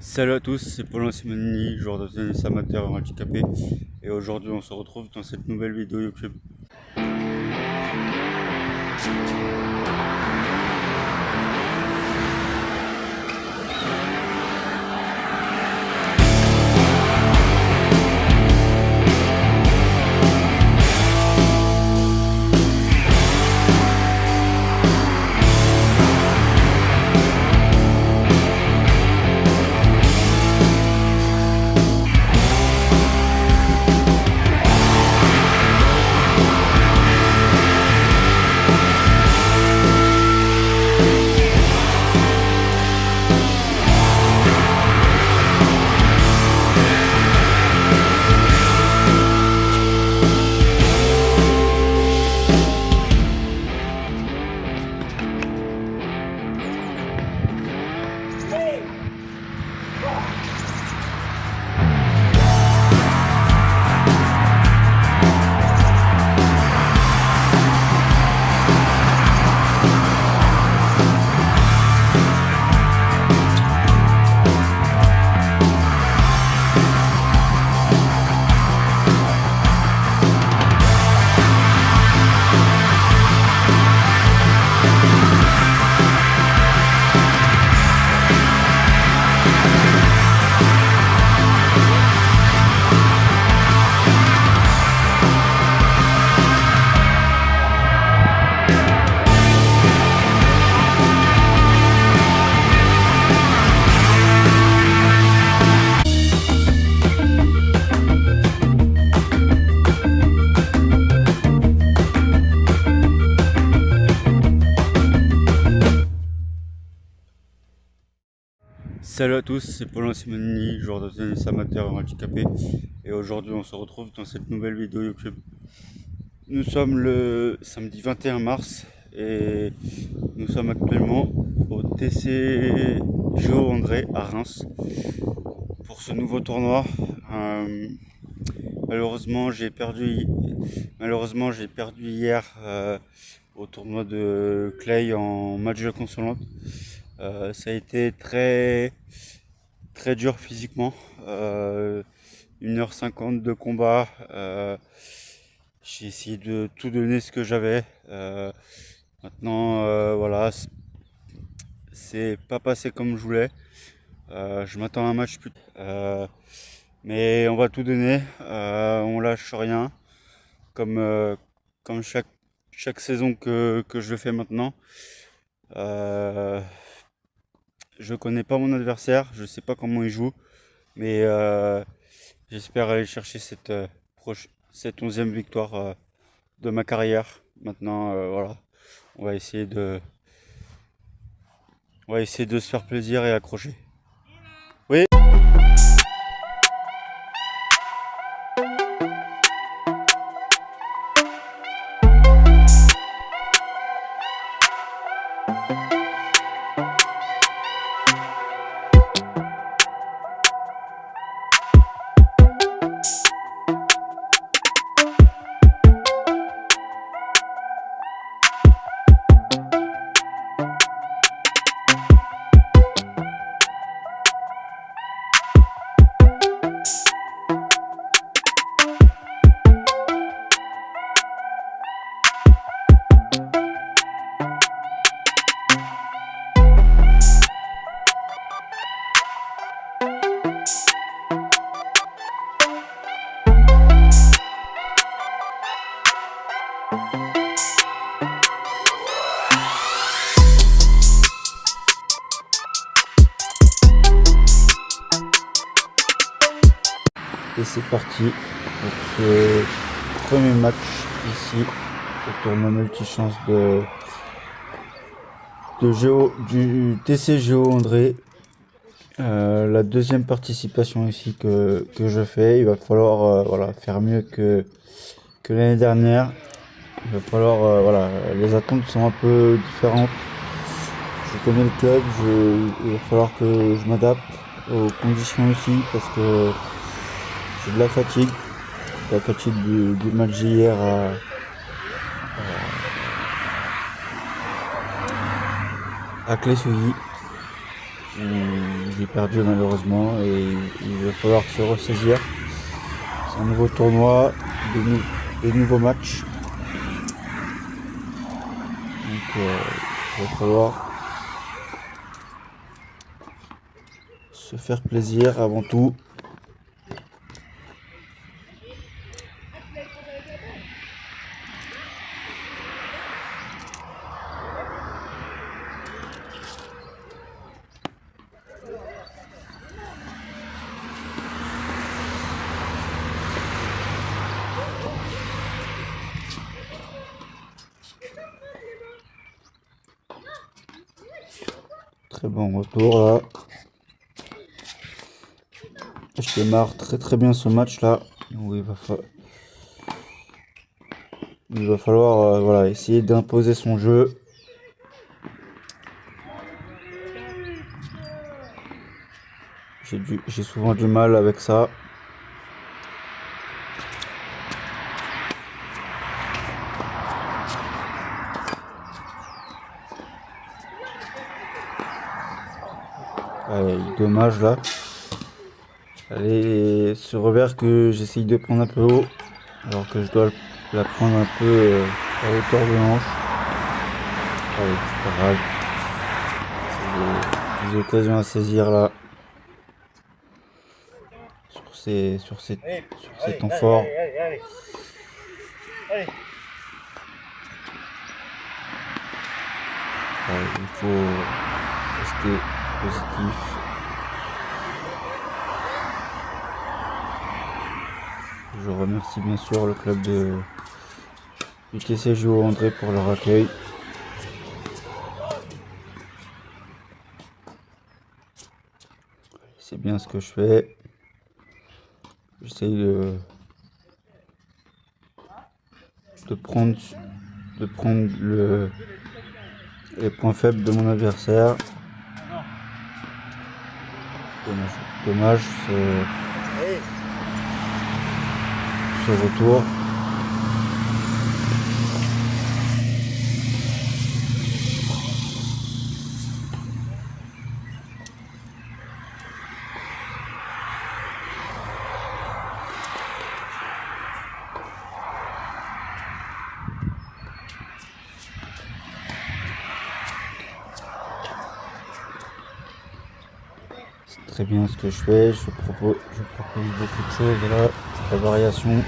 Salut à tous, c'est Paulin Simonini, joueur de tennis amateur et handicapé. Et aujourd'hui, on se retrouve dans cette nouvelle vidéo YouTube. Salut à tous, c'est Paulin Simonini, joueur de tennis amateur et handicapé. Et aujourd'hui, on se retrouve dans cette nouvelle vidéo YouTube. Nous sommes le samedi 21 mars et nous sommes actuellement au TC Géo André à Reims pour ce nouveau tournoi. Malheureusement, j'ai perdu hier au tournoi de Clay en match de consolante. Ça a été très dur physiquement. 1h50 de combat. J'ai essayé de tout donner ce que j'avais. Maintenant, voilà, c'est pas passé comme je voulais. Je m'attends à un match plus. Mais on va tout donner. On lâche rien. Comme chaque saison que je fais maintenant. Je connais pas mon adversaire, je sais pas comment il joue, mais j'espère aller chercher cette 11e victoire de ma carrière. Maintenant, voilà, on va essayer de se faire plaisir et accrocher. Oui. Et c'est parti pour ce premier match ici au tournoi multichance du TC Géo André. La deuxième participation ici que je fais. Il va falloir faire mieux que l'année dernière. Il va falloir les attentes sont un peu différentes. Je connais le club, il va falloir que je m'adapte aux conditions aussi parce que j'ai de la fatigue du match d'hier à Clé-Souilly. où j'ai perdu malheureusement et il va falloir se ressaisir. C'est un nouveau tournoi, des nouveaux matchs. Donc il va falloir se faire plaisir avant tout. Très bon retour là. Je démarre très bien ce match là. Où il va falloir voilà, essayer d'imposer son jeu. J'ai souvent du mal avec ça. Allez, dommage là. Allez, ce revers que j'essaye de prendre un peu haut, alors que je dois la prendre un peu à hauteur de hanche. Allez, c'est pas grave. C'est des occasions à saisir là. Sur ces temps forts. Il faut rester positif. Je remercie bien sûr le club de UTC Jules André pour leur accueil. C'est bien ce que je fais. J'essaye de prendre les points faibles de mon adversaire. Dommage ce retour. C'est très bien ce que je fais. Je propose beaucoup de choses là. La variation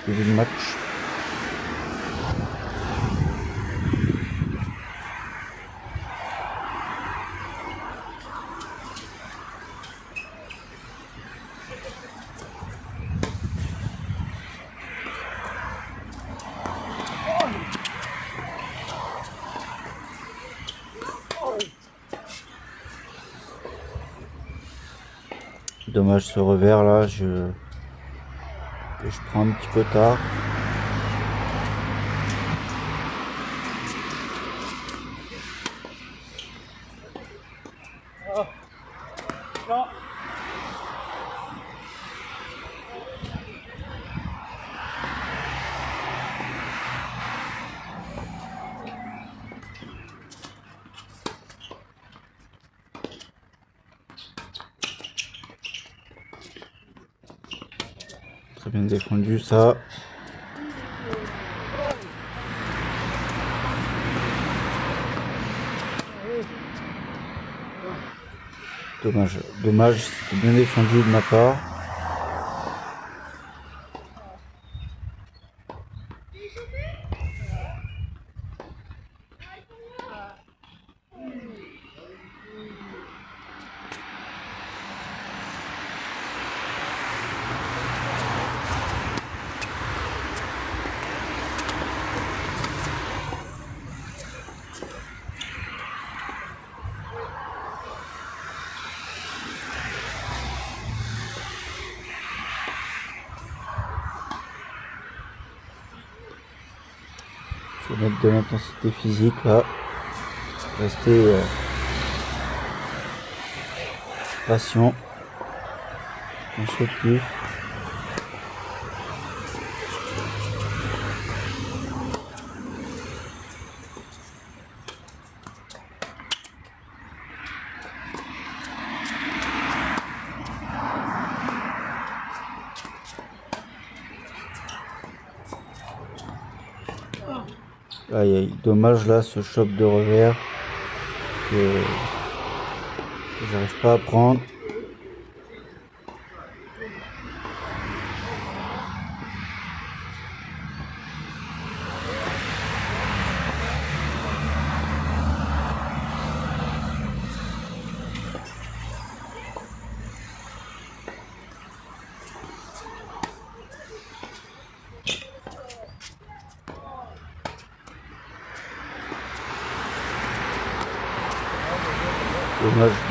du match. Dommage ce revers là, que je prends un petit peu tard. Très bien défendu ça. Dommage, c'était bien défendu de ma part. Faut mettre de l'intensité physique là. Rester patient, constructif. Aïe aïe, dommage là ce choc de revers que j'arrive pas à prendre.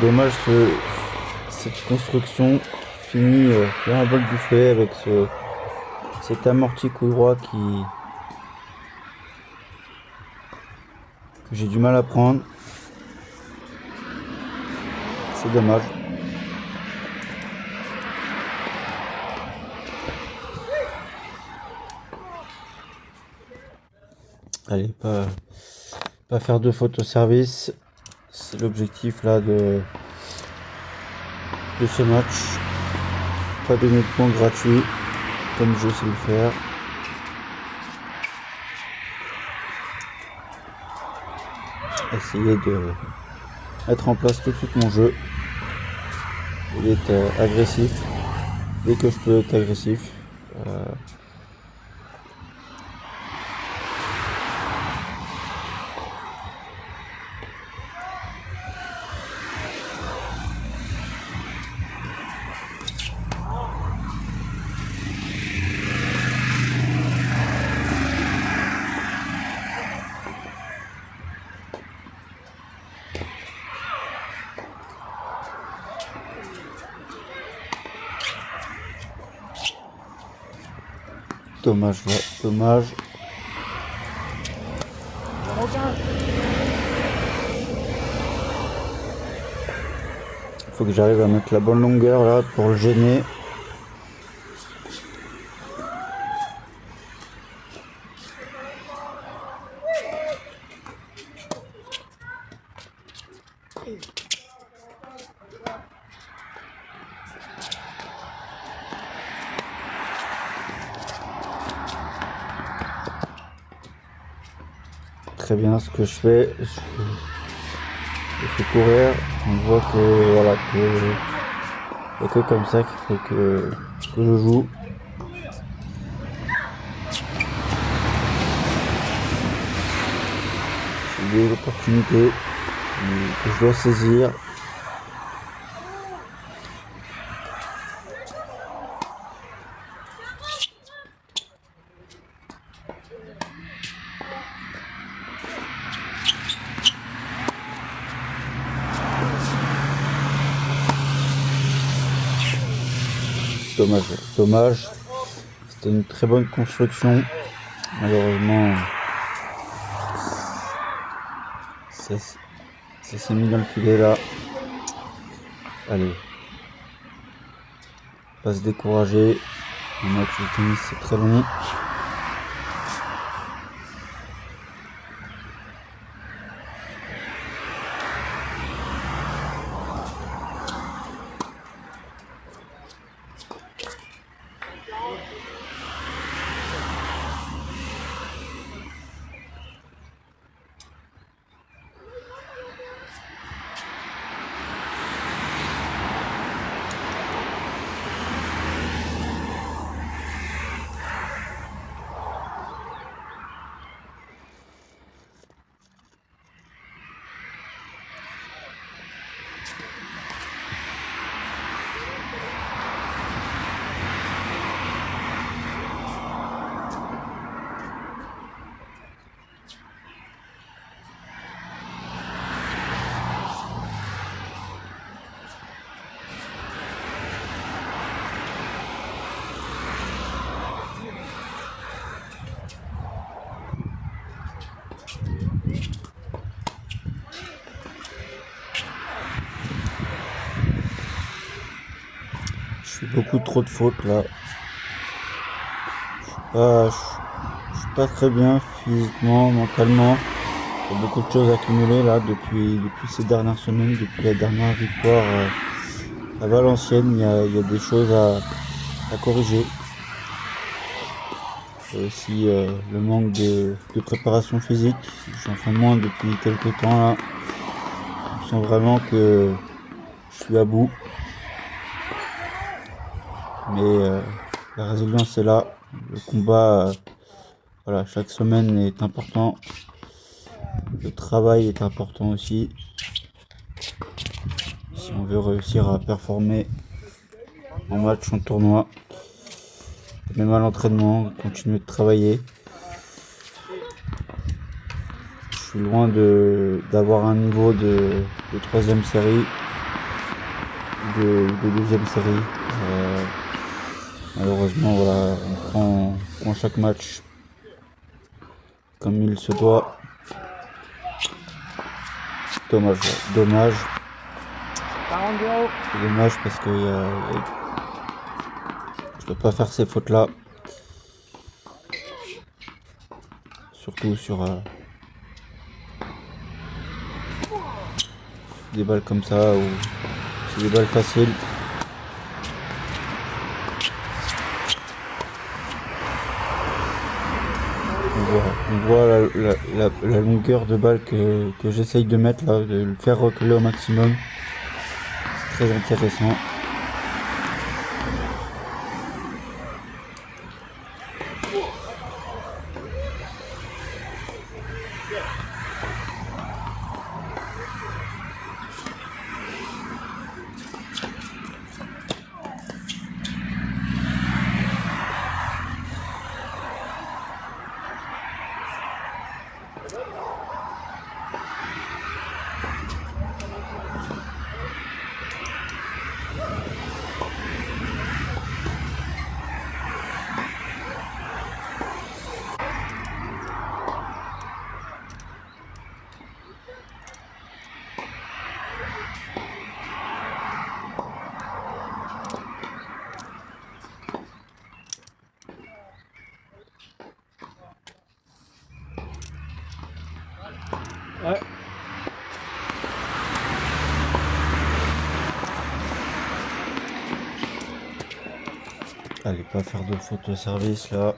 Dommage cette construction finit dans un bol du feu avec cet amorti coup droit que j'ai du mal à prendre. C'est dommage. Allez, pas faire de faute au service. C'est l'objectif là de ce match. Pas donner de points gratuits comme je sais le faire. Essayer de mettre en place tout de suite mon jeu et d'être agressif dès que je peux être agressif. Dommage là, dommage. Il faut que j'arrive à mettre la bonne longueur là pour le gêner. Très bien ce que je fais, je fais courir, on voit que voilà que comme ça qu'il faut que je joue. J'ai des opportunités que je dois saisir. Dommage. C'était une très bonne construction. Malheureusement, ça s'est mis dans le filet là. Allez, pas se décourager. Le match de tennis c'est très long. Je fais beaucoup trop de fautes là. Je suis pas très bien physiquement, mentalement. Il y a beaucoup de choses accumulées là depuis ces dernières semaines, depuis la dernière victoire à Valenciennes. Il y a des choses à corriger. Et aussi le manque de préparation physique. J'en fais moins depuis quelques temps là. Je sens vraiment que je suis à bout. Mais la résilience est là. Le combat, voilà, chaque semaine est important. Le travail est important aussi. Si on veut réussir à performer en match, en tournoi, même à l'entraînement, continuer de travailler. Je suis loin d'avoir un niveau de troisième série, de deuxième série. Malheureusement, voilà, on prend chaque match comme il se doit. Dommage, dommage. C'est dommage parce que je dois pas faire ces fautes-là. Surtout sur des balles comme ça ou c'est des balles faciles. On voit la longueur de balle que j'essaye de mettre là, de le faire reculer au maximum. C'est très intéressant. Ouais. Allez, pas faire de faute de service là.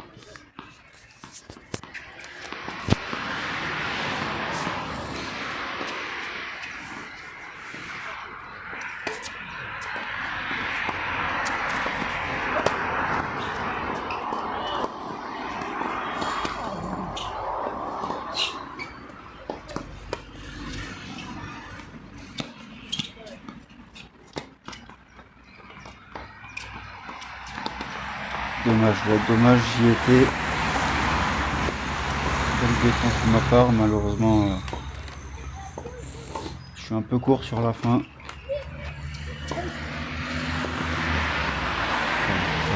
Dommage, j'y étais. Belle défense de ma part, malheureusement, je suis un peu court sur la fin. C'est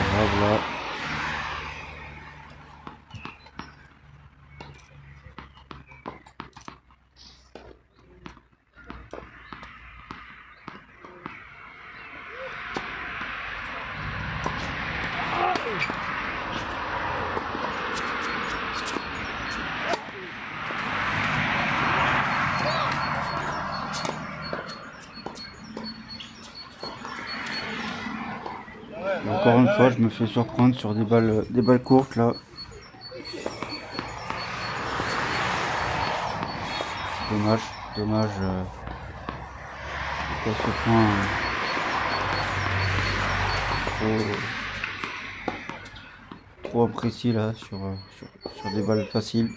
pas grave là. Encore une fois, je me fais surprendre sur des balles courtes là. Dommage. Pas ce point trop imprécis là sur des balles faciles.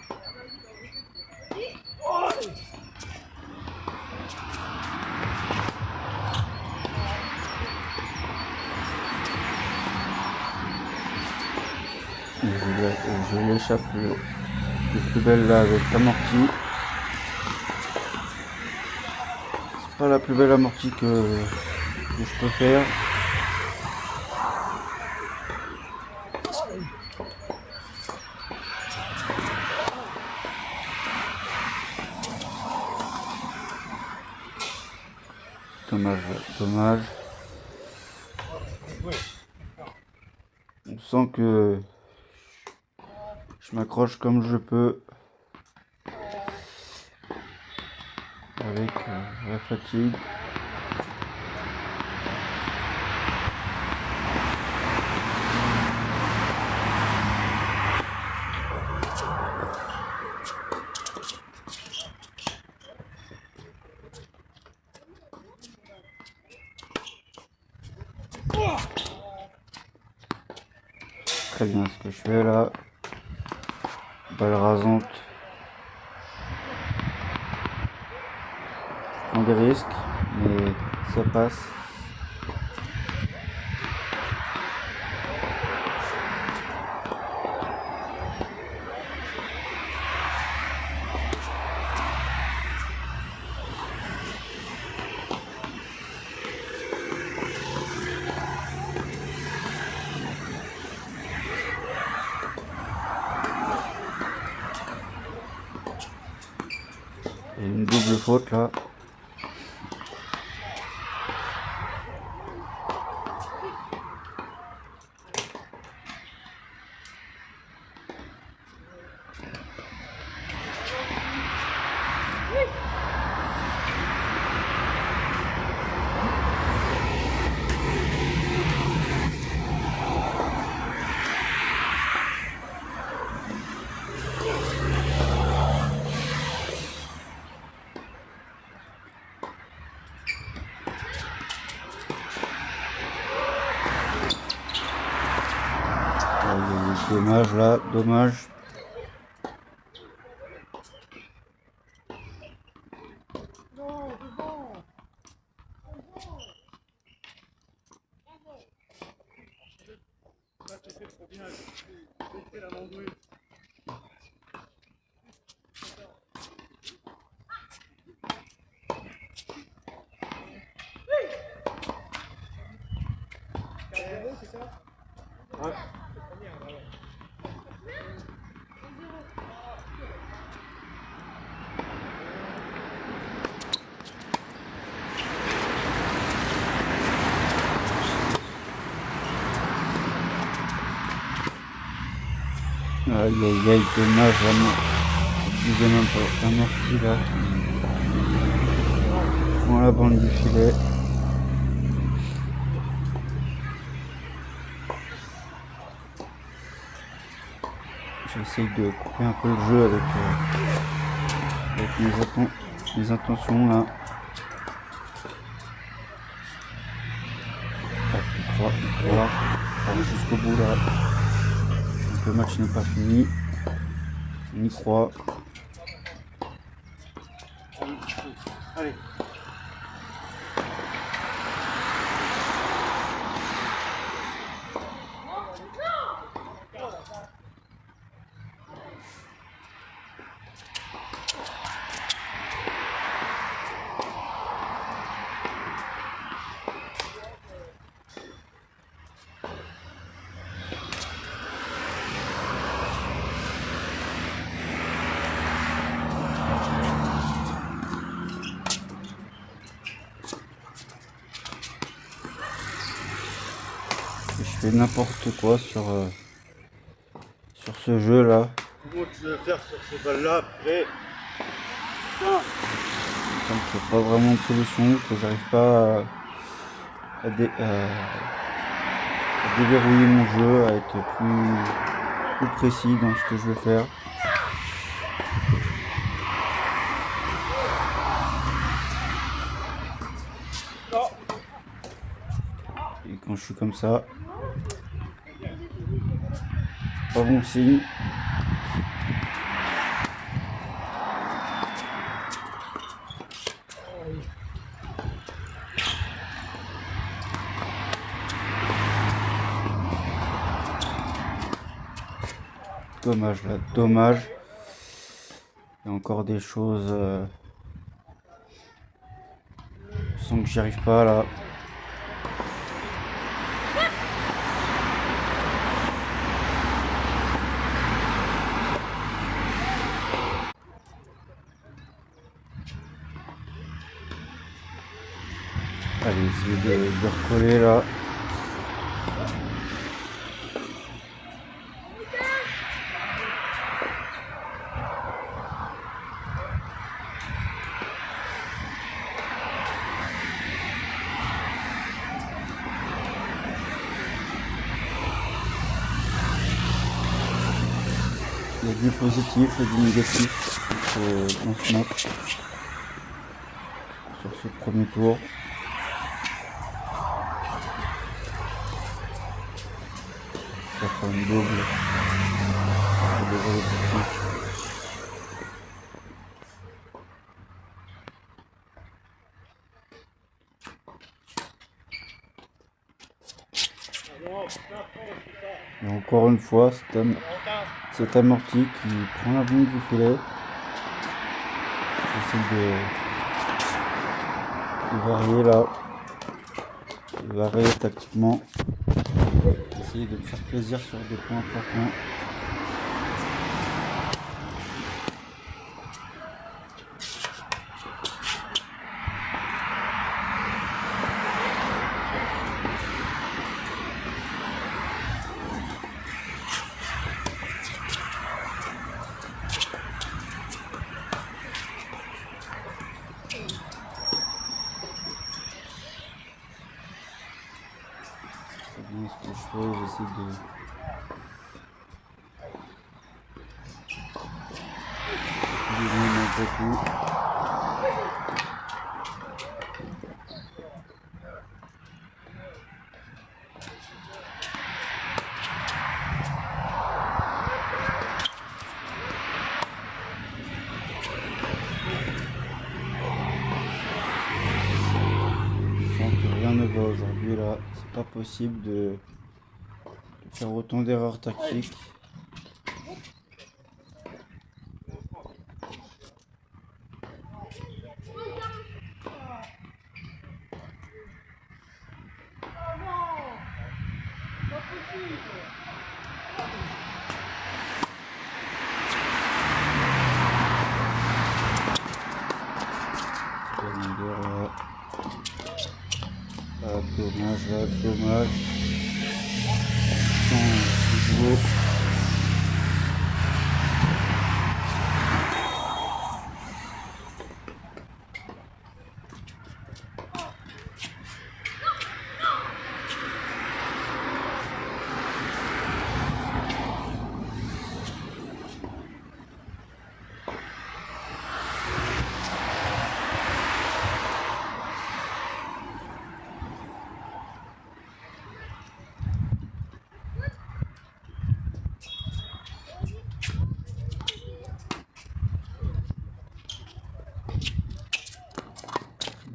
Je l'échappe le plus belle là avec l'amorti. C'est pas la plus belle amortie que je peux faire. Dommage. On sent que je m'accroche comme je peux avec la fatigue. très bien ce que je fais là. Balle rasante. Je prends des risques, mais ça passe. Et une double faute là. Dommage là, dommage. Aïe aïe aïe, dommage, cette deuxième amorti là qui prend la bande du filet. J'essaye de couper un peu le jeu avec mes intentions là. Il croit jusqu'au bout là. Donc le match n'est pas fini. On y croit. Allez. Je fais n'importe quoi sur ce jeu là. Comment tu veux faire sur ces balles là après? Donc il n'y a pas vraiment de solution, que j'arrive pas à déverrouiller mon jeu, à être plus précis dans ce que je veux faire. Et quand je suis comme ça, pas bon signe. Dommage là, dommage. Il y a encore des choses. Je sens que j'y arrive pas là. Allez, essayer de recoller là. Il y a du positif et du négatif dans ce match, sur ce premier tour. Il va faire une double. Pour des volets tactiques. Et encore une fois, cet amorti qui prend la bombe du filet. J'essaie de varier là, de varier tactiquement, essayer de me faire plaisir sur des points importants. Ce que je fais, j'essaie de mettre beaucoup. Je sens que rien ne va aujourd'hui là, c'est pas possible de faire autant d'erreurs tactiques. Dommage. Non,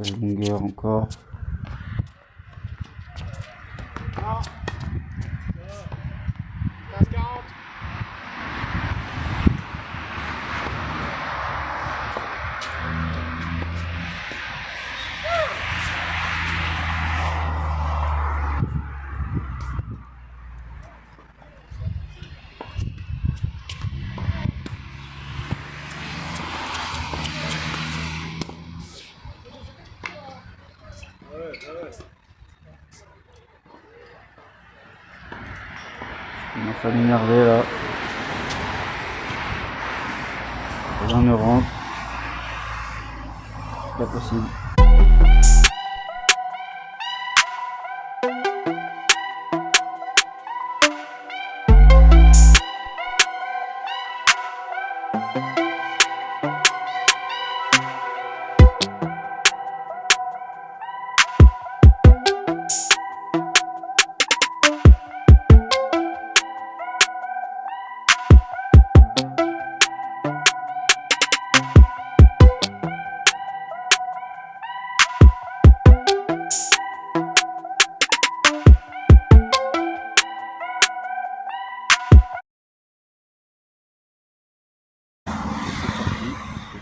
belle longueur encore. Je commence à m'énerver là. Rien ne rentre. C'est pas possible.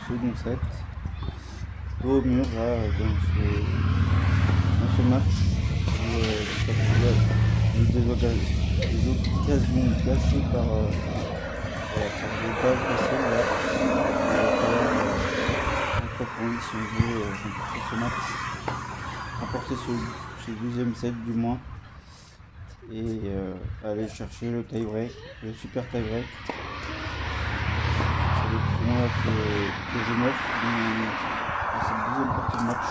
Second set, dos au mur là dans ce match où des occasions gâchées par des balles faciles là. Si on veut remporter ce match, remporter ce deuxième set du moins et aller chercher le tie-break, le super tie-break. C'est le tournoi que je m'offre dans cette deuxième partie de match.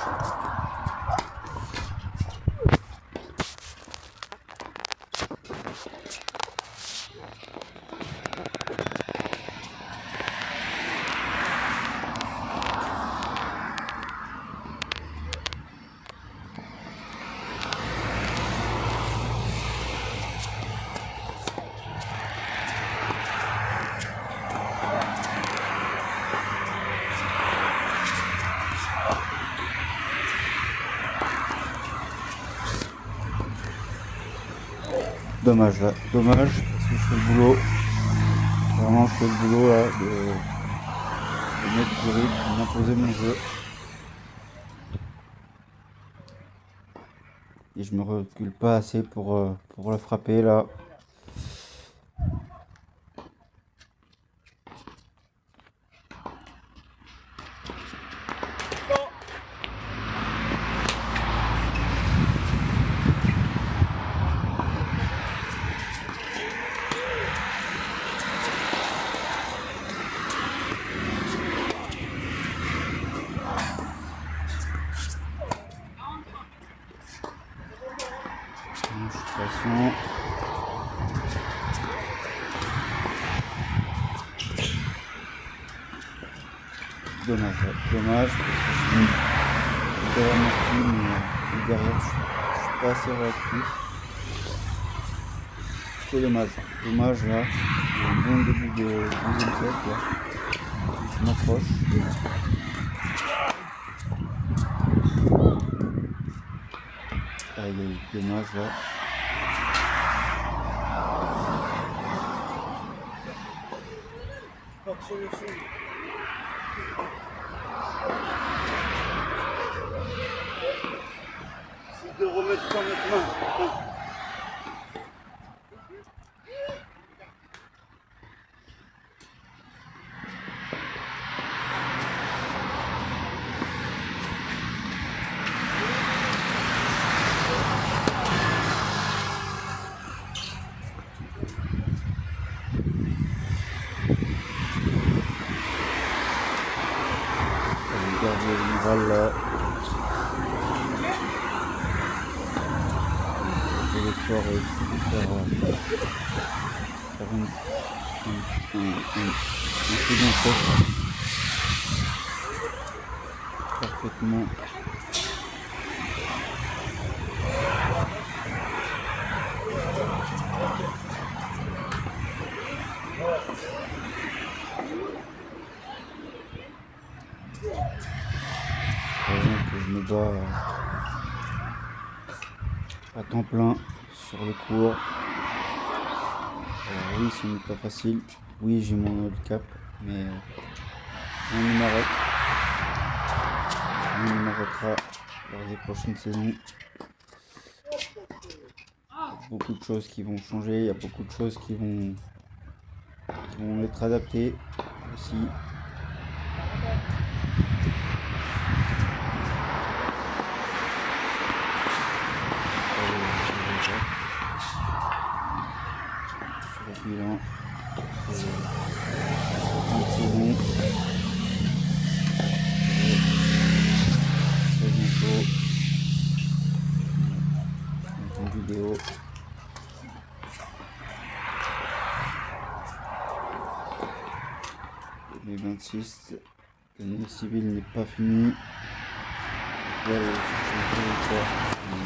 dommage là. Dommage parce que je fais le boulot. Vraiment je fais le boulot là de mettre du rythme, d'imposer mon jeu. Et je me recule pas assez pour la frapper là. Passion. Dommage, dommage parce que je suis derrière mon style, mais derrière je suis pas assez réactif. C'est dommage, dommage là. Un bon début de deuxième set là. Je m'approche. Aïe aïe, dommage là. C'est de remettre dans notre main. Garder une balle là. J'ai l'effort et faire un second set parfaitement. Que je me bats à temps plein sur le cours. Alors oui, ce n'est pas facile. Oui, j'ai mon handicap, mais rien ne m'arrête. Rien ne m'arrêtera lors des prochaines saisons. Il y a beaucoup de choses qui vont changer, il y a beaucoup de choses qui vont être adaptées aussi. Sur le bilan, c'est 30 saisons. Très bientôt dans une vidéo. Les 26, l'année civile n'est pas finie. Là, je suis en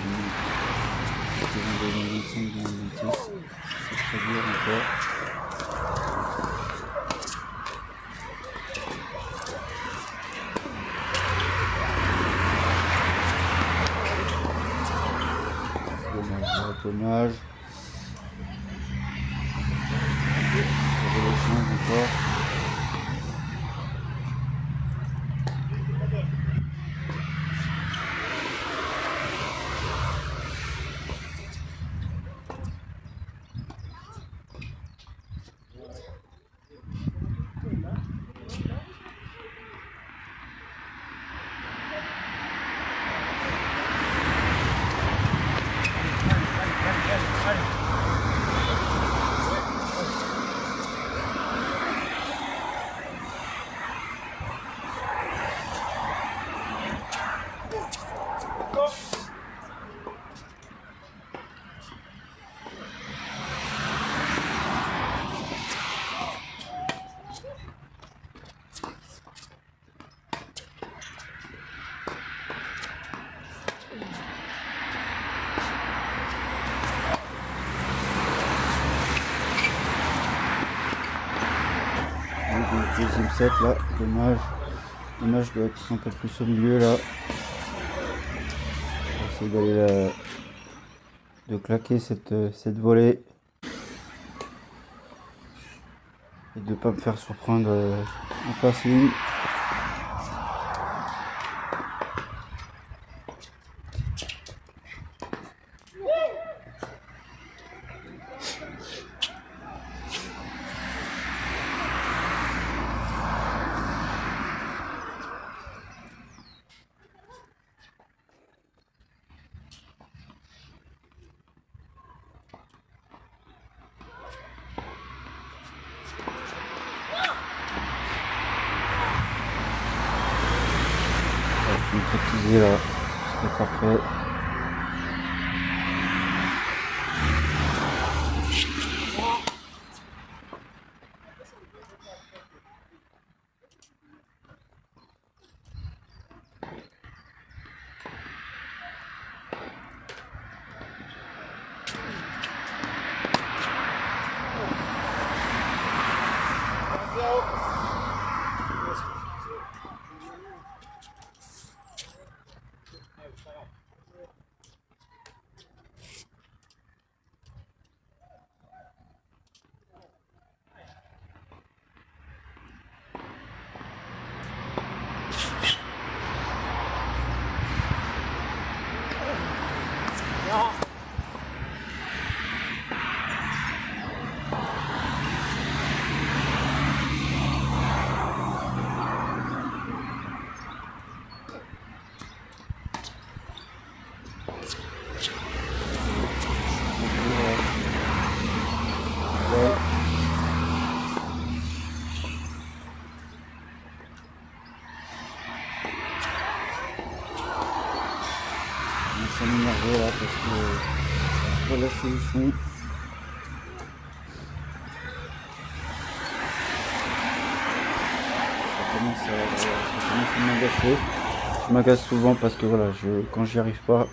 2025-2026, c'est très dur encore. Dommage. Ça va le change encore. Deuxième set là, dommage. Dommage, je dois être un peu plus au milieu là. Je vais essayer d'aller de claquer cette volée. et de pas me faire surprendre en passing. Je vais me préciser là, ce serait parfait. Ça m'énerve là parce que c'est pas la solution. Ça commence à m'agacer. Je m'agace souvent parce que voilà, quand j'y arrive pas,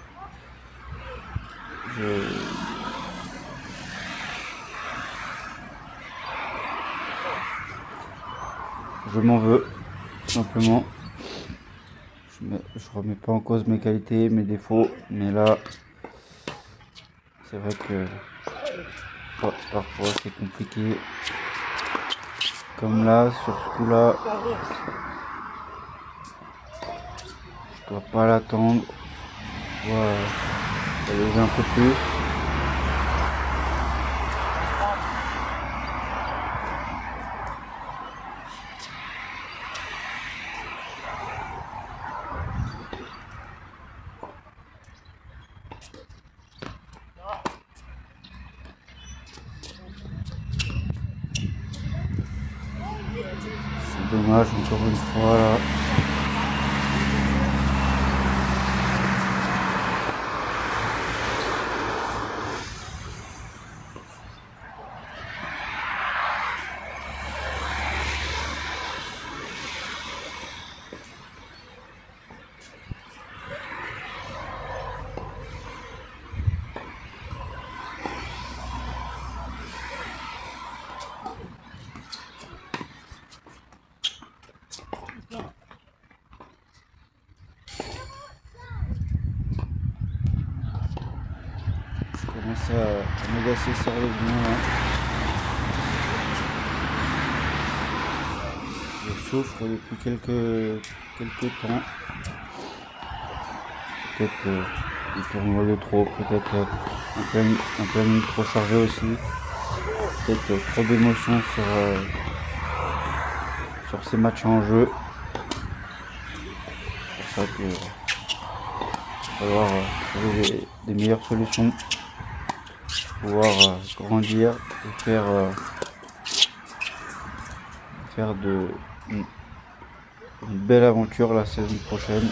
je m'en veux, tout simplement. Je remets pas en cause mes qualités, mes défauts, mais là, c'est vrai que parfois c'est compliqué. Comme là, sur ce coup-là, je dois pas l'attendre. Je dois lever un peu plus. C'est dommage, encore une fois là. Commence à m'agacer sérieusement là. Je souffre depuis quelques temps. Peut-être du tournoi de trop, peut-être un planning trop chargé aussi. Peut-être trop d'émotions sur ces matchs en jeu. C'est pour ça que il va falloir trouver des meilleures solutions. Pouvoir grandir et faire une belle aventure la saison prochaine.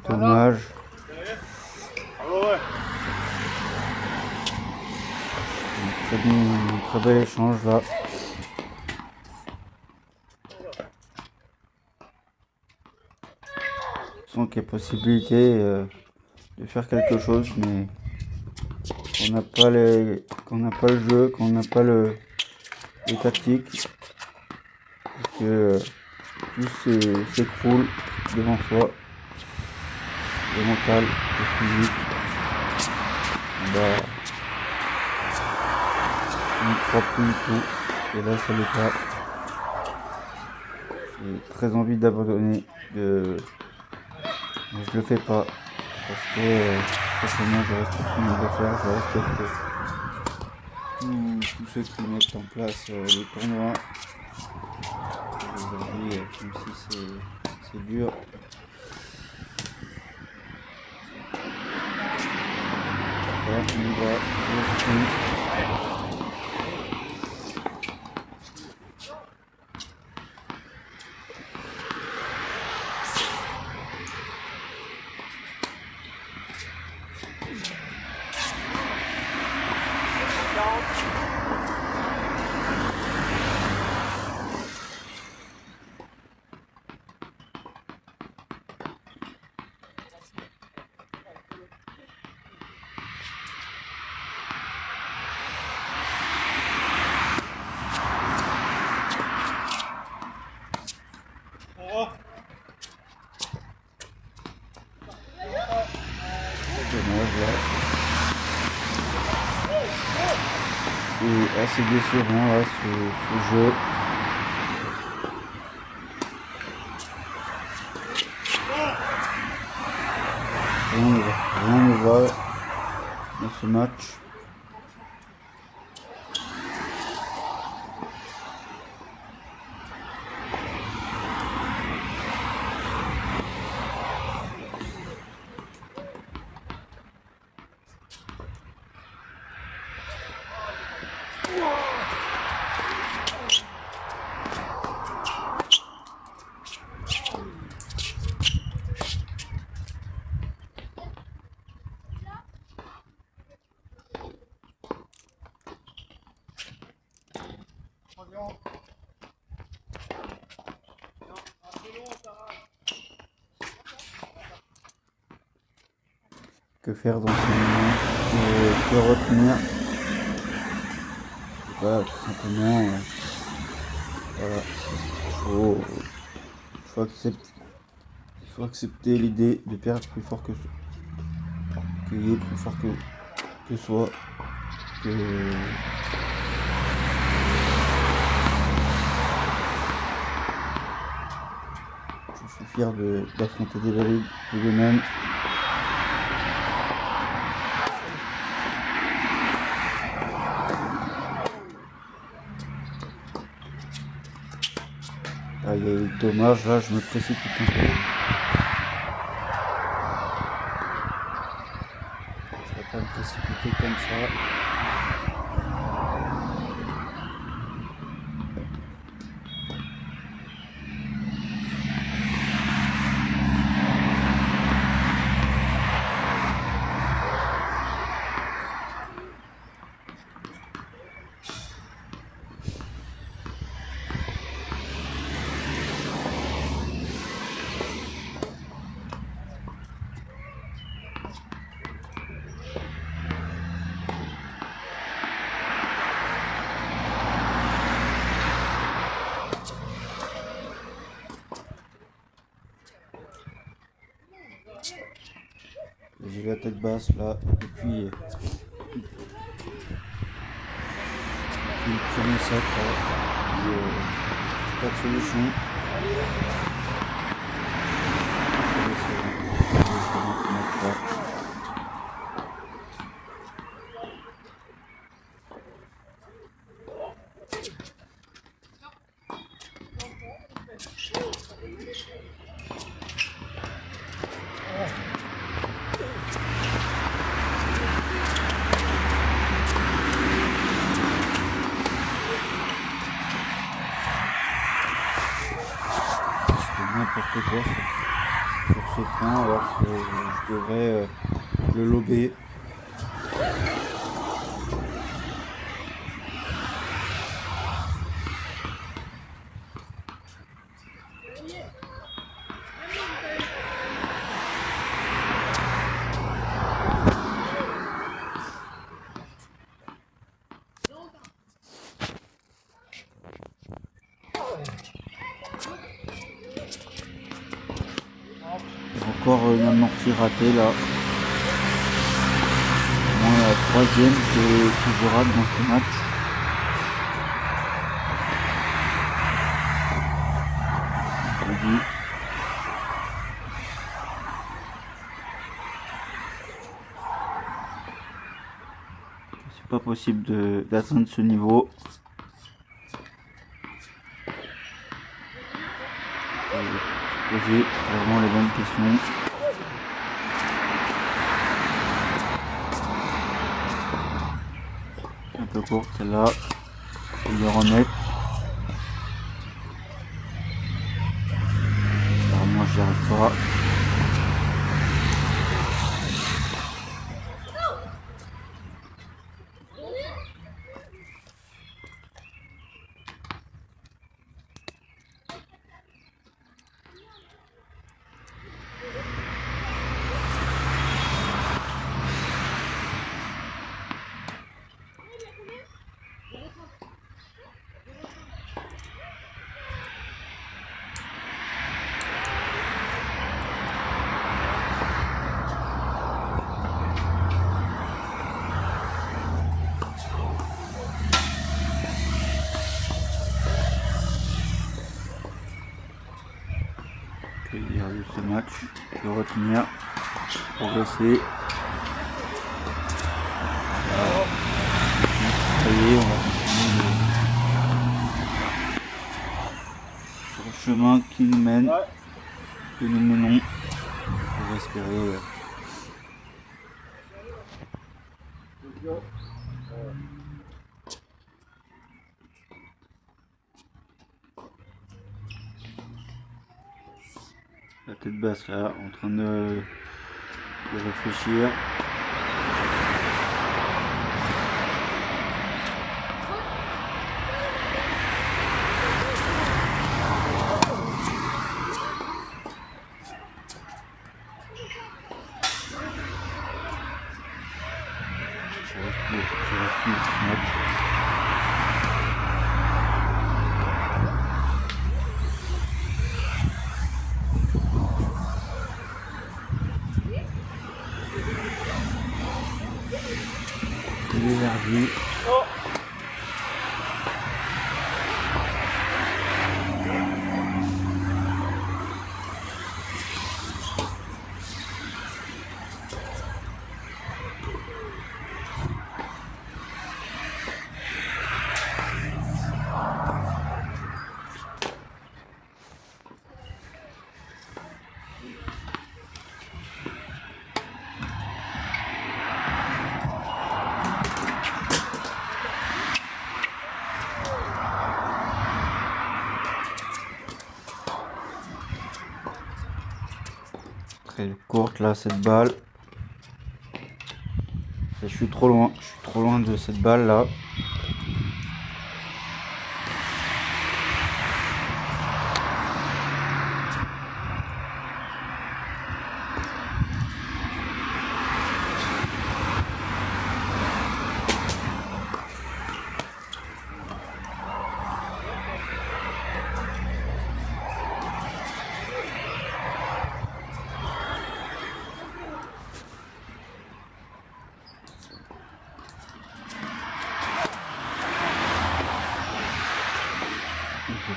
Dommage. Un très bel échange là. sens qu'il y a possibilité de faire quelque chose, mais qu'on n'a pas le jeu, qu'on n'a pas les tactiques, et que tout s'écroule devant soi, le mental, le physique. Bah, on n'y croit plus du tout, et là c'est le cas. J'ai très envie d'abandonner, mais je le fais pas, parce que forcément je respecte mes affaires, je respecte tous ceux qui mettent en place les tournois. Aujourd'hui, même si c'est dur, voilà, on y va, au sprint. Dommage là. C'est assez décevant là ce jeu. Rien ne va dans ce match. Que faire dans ce moment? Que retenir? Voilà, tout simplement, voilà, il faut accepter l'idée de perdre plus fort qu'il est plus fort que soi, que je suis fier d'affronter des valides de lui-même. Ah, il y a eu dommage, là je me précipite un peu. Je vais pas me précipiter comme ça. J'ai la tête basse là depuis le premier set là. Pas de solution. N'importe quoi sur ce point alors que je devrais le lober. encore une amortie ratée là. Bon, la troisième que je rate dans ce match. C'est pas possible d'atteindre ce niveau. Se poser vraiment les bonnes questions. Un peu courte celle-là. Je vais le remettre. Alors moi j'y arrive pas. Dire de ce match, de retenir, progresser. Ça y est, on va continuer sur le chemin qui nous mène, que nous menons pour espérer. La tête basse là, en train de réfléchir. Je reste ce match. L'énergie. Très courte là cette balle. Et je suis trop loin de cette balle là.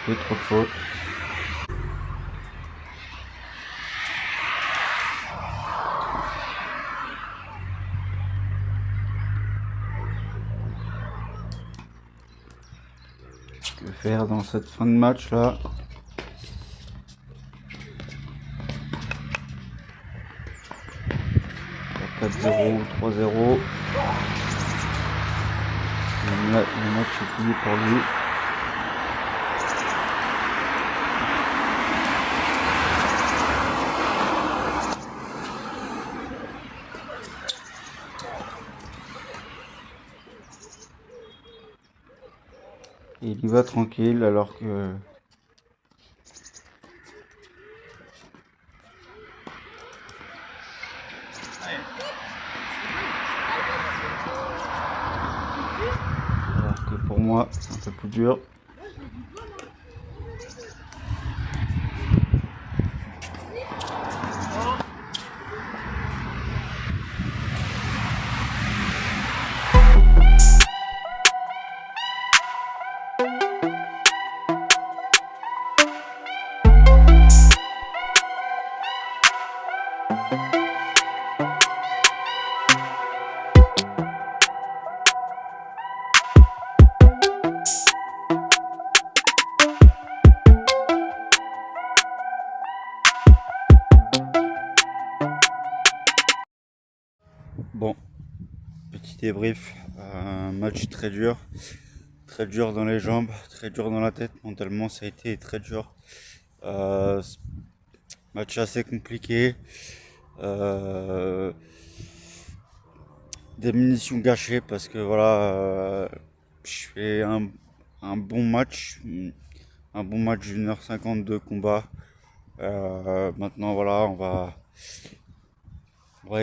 J'ai fait trop de fautes. Que faire dans cette fin de match là? « 4-0 ou 3-0. Le match est plié pour lui. Et il y va tranquille alors que pour moi c'est un peu plus dur. Bon, petit débrief, un match très dur dans les jambes, très dur dans la tête, mentalement ça a été très dur. Euh, Match assez compliqué, euh, des munitions gâchées parce que voilà, je fais un bon match, d'une heure 50 de combat. Maintenant voilà, on va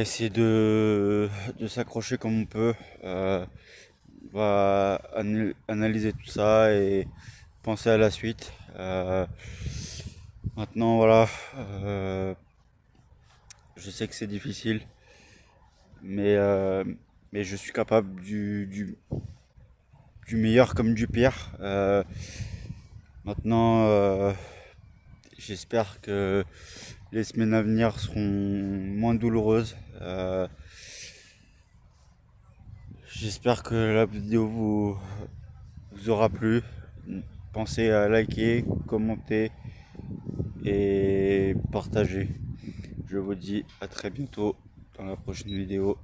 essayer de s'accrocher comme on peut. On va analyser tout ça et penser à la suite. Maintenant, voilà, je sais que c'est difficile, mais, euh, mais je suis capable du meilleur comme du pire. Maintenant, j'espère que les semaines à venir seront moins douloureuses. J'espère que la vidéo vous aura plu. Pensez à liker, commenter et partager. Je vous dis à très bientôt dans la prochaine vidéo.